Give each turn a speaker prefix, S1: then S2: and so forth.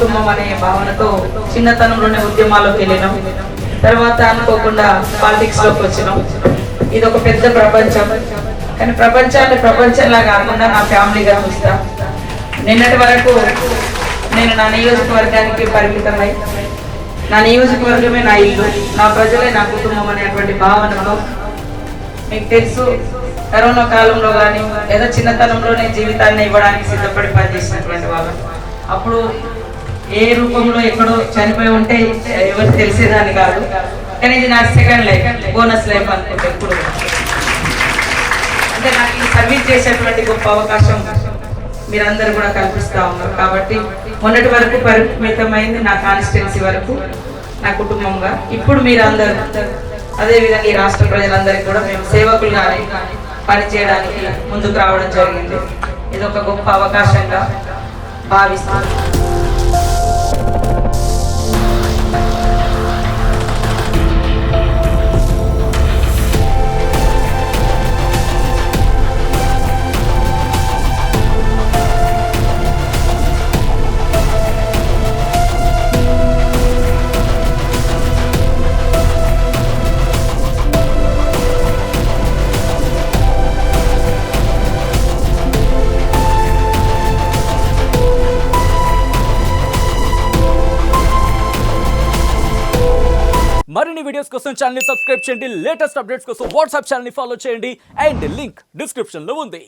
S1: కుటుంబం అనే భావనతో చిన్నతనంలోనే ఉద్యమాల్లోకి వెళ్ళినాం. తర్వాత అనుకోకుండా పాలిటిక్స్ లోకి వచ్చినాం. ఇది ఒక పెద్ద ప్రపంచం, కానీ ప్రపంచాన్ని ప్రపంచంలా కాకుండా నా ఫ్యామిలీగా చూస్తా. నిన్నటి వరకు నేను నా నియోజకవర్గానికి పరిమితమై, నా నియోజకవర్గమే నా ఇల్లు, నా ప్రజలే నా కుటుంబం అనేటువంటి భావనలో, మీకు తెలుసు కరోనా కాలంలో కానీ ఏదో చిన్నతనంలోనే జీవితాన్ని ఇవ్వడానికి సిద్ధపడి పనిచేసినటువంటి వాళ్ళు, అప్పుడు ఏ రూపంలో ఎక్కడో చనిపోయి ఉంటే ఎవరు తెలిసేదాన్ని కాదు. కానీ ఇది నా సెకండ్ లైఫ్, బోనస్ లైఫ్ అనుకుంటే ఇప్పుడు అంటే నాకు ఈ సర్వీస్ చేసేటువంటి గొప్ప అవకాశం మీరందరూ కూడా కల్పిస్తూ ఉన్నారు. కాబట్టి మొన్నటి వరకు పరిమితమైంది నా కాన్స్టిట్యున్సీ వరకు నా కుటుంబంగా. ఇప్పుడు మీరందరూ అదేవిధంగా ఈ రాష్ట్ర ప్రజలందరికీ కూడా మేము సేవకులుగానే పనిచేయడానికి ముందుకు రావడం జరిగింది. ఇది ఒక గొప్ప అవకాశంగా భావిస్తాను.
S2: మరిన్ని వీడియోస్ కోసం ఛానల్ ని సబ్స్క్రైబ్ చేయండి. లేటెస్ట్ అప్డేట్స్ కోసం వాట్సాప్ ఛానల్ ని ఫాలో చేయండి. అండ్ లింక్ డిస్క్రిప్షన్ లో ఉంది.